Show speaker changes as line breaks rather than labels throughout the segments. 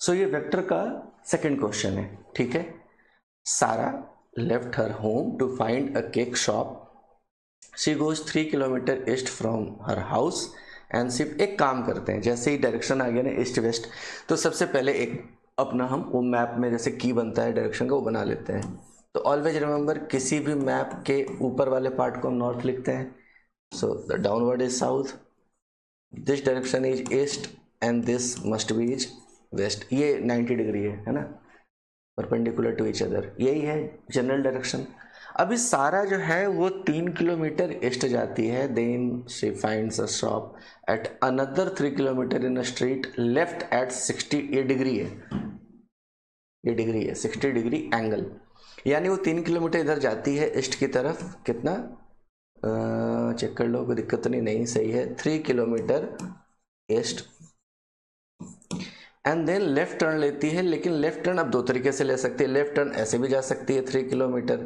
सो ये वेक्टर का second question है, ठीक है। Sara left her home to find a cake shop, she goes 3 kilometre east from her house and सिर्फ एक काम करते हैं, जैसे ही डायरेक्शन आ गया ना ईस्ट वेस्ट, तो सबसे पहले एक अपना हम वो मैप में जैसे की बनता है डायरेक्शन का वो बना लेते हैं। तो ऑलवेज रिमेंबर किसी भी मैप के ऊपर वाले पार्ट को हम नॉर्थ लिखते हैं, so the downward is south, this direction is east and this must be is west. ये 90 डिग्री है ना, परपेंडिकुलर टू ईच अदर, यही है जनरल डायरेक्शन। अभी सारा जो है वो 3 किलोमीटर ईस्ट जाती है, then she finds a shop at another 3 kilometre in a street left at 60, ये डिग्री है, ये डिग्री है 60 डिग्री एंगल, यानी वो 3 किलोमीटर इधर जाती है ईस्ट की तरफ, कितना चेक कर लो, कोई दिक्कत नहीं, सही है 3 kilometre east, and then left turn लेती है। लेकिन लेफ्ट टर्न अब दो तरीके से ले सकती है, लेफ्ट टर्न ऐसे भी जा सकती है 3 किलोमीटर,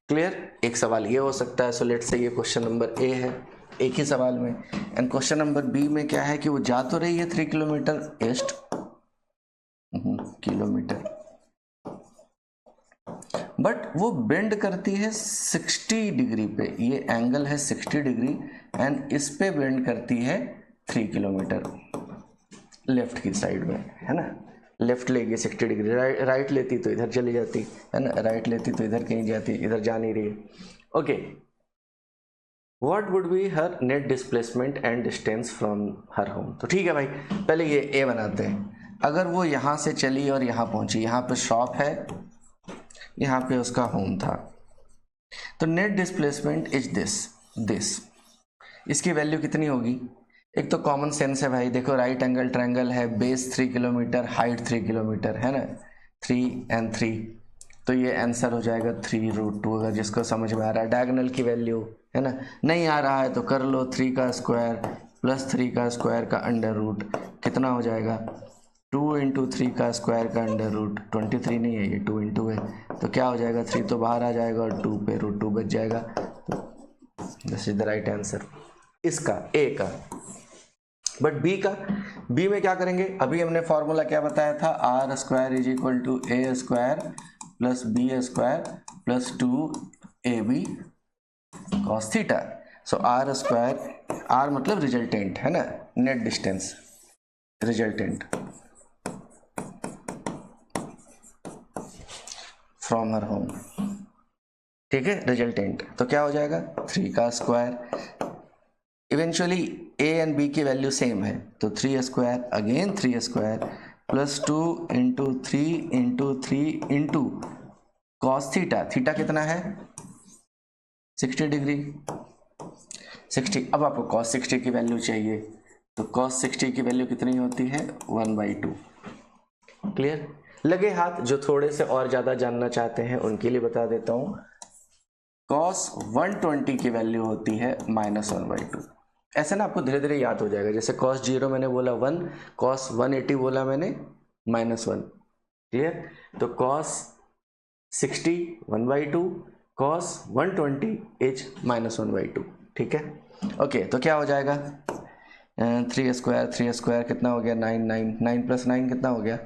क्लियर। एक सवाल ये हो सकता है, सो लेट्स से ये क्वेश्चन नंबर ए है, एक ही सवाल में। एंड क्वेश्चन नंबर बी में क्या है कि वो जा तो रही है 3 किलोमीटर ईस्ट, किलोमीटर, बट वो बेंड करती है 60 डिग्री पे, ये एंगल है 60 डिग्री एंड इस पे बेंड करती है 3 किलोमीटर लेफ्ट की साइड में, है ना। लेफ्ट लेगी 60 डिग्री, राइट लेती तो इधर चली जाती, है ना, राइट लेती तो इधर कहीं जाती, इधर जा नहीं रही। Okay, what would be her net displacement and distance from her home. तो ठीक है भाई, पहले ये ए बनाते हैं। अगर वो यहाँ से चली और यहाँ पहुँची, यहाँ पे शॉप है, यहाँ पे उसका होम था, तो नेट डिस्प्लेसमेंट इज दिस, इसकी वैल्यू कितनी होगी। एक तो कॉमन सेंस है भाई, देखो राइट एंगल ट्रायंगल है, बेस 3 किलोमीटर, हाइट 3 किलोमीटर, है ना, 3 and 3, तो ये आंसर हो जाएगा 3√2, अगर जिसको समझ में आ रहा है। डायगोनल की वैल्यू, है ना, नहीं आ रहा है तो कर लो 3 का स्क्वायर प्लस 3 का स्क्वायर का अंडर रूट, कितना हो जाएगा 2 इंटू 3 का स्क्वायर का अंडर रूट, 23 नहीं है ये 2 इंटू है, तो क्या हो जाएगा 3 तो बाहर आ जाएगा और 2 पे √2 बच जाएगा। This is the right answer इसका, ए का। बट बी का, बी में क्या करेंगे, अभी हमने फॉर्मूला क्या बताया था, R square is equal to A square plus B square plus 2ab cos theta. So R square, R मतलब रिजल्टेंट, है ना, net distance, resultant from her home, ठीक है, रिजल्टेंट, तो क्या हो जाएगा 3 का square, eventually A and B की वैल्यू सेम है, तो 3 square again 3 square plus 2 into 3 into 3 into cos theta, theta कितना है 60 डिग्री, 60। अब आपको कॉस 60 की वैल्यू चाहिए, तो कॉस 60 की वैल्यू कितनी होती है 1/2, क्लियर। लगे हाथ जो थोड़े से और ज़्यादा जानना चाहते हैं उनके लिए बता देता हूँ, कॉस 120 की वैल्यू होती है -1/2। ऐसे ना आपको धीरे धीरे याद हो जाएगा, जैसे कॉस 0 मैंने बोला 1, कॉस 180 बोला मैंने -1, क्लियर। तो कॉस 60 1/2, कॉस 120 इज -1/2, ठीक है। ओके, तो क्या हो जाएगा 3 स्क्वायर कितना हो गया 9, 9 प्लस 9 कितना हो गया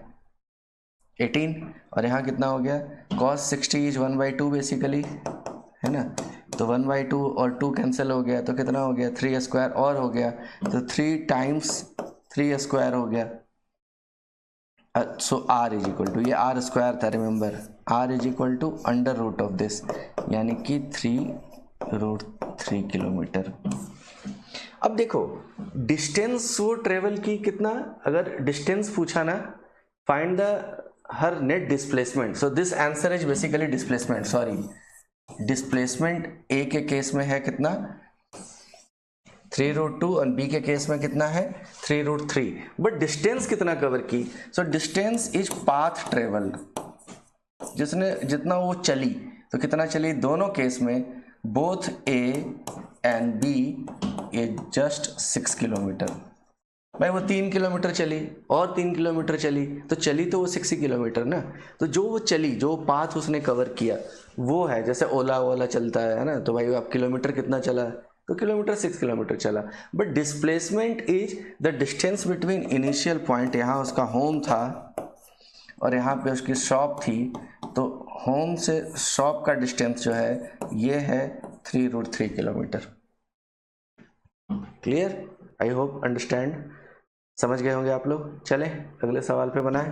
18, और यहाँ कितना हो गया cos 60 इज 1/2 बेसिकली, है ना, तो 1/2 और 2 कैंसिल हो गया, तो कितना हो गया 3 स्क्वायर और हो गया, तो 3 टाइम्स 3 स्क्वायर हो गया। So R is equal to, ये आर स्क्वायर था remember, R is equal to under root of this, यानी कि 3√3 किलोमीटर। अब देखो डिस्टेंस वो ट्रेवल की कितना, अगर डिस्टेंस पूछा ना, find the her net displacement, so this answer is basically displacement, sorry displacement A के केस में है कितना 3√2 और बी के केस में कितना है 3√3, बट डिस्टेंस कितना कवर की, so distance is path travelled, जिसने जितना वो चली, तो कितना चली दोनों केस में, बोथ ए एंड बी ये जस्ट 6 किलोमीटर। भाई वो 3 किलोमीटर चली और 3 किलोमीटर चली, तो चली तो वो 6 किलोमीटर ना, तो जो वो चली, जो पाथ उसने कवर किया वो है, जैसे ओला चलता है ना, तो भाई आप किलोमीटर कितना चला, तो किलोमीटर 6 किलोमीटर चला, but displacement is the distance between initial point, यहाँ उसका होम था और यहाँ पे उसकी शॉप थी, तो होम से शॉप का डिस्टेंस जो है ये है 3√3 kilometre. Clear? I hope understand, समझ गए होंगे आप लोग। चलें अगले सवाल पे बनाएं।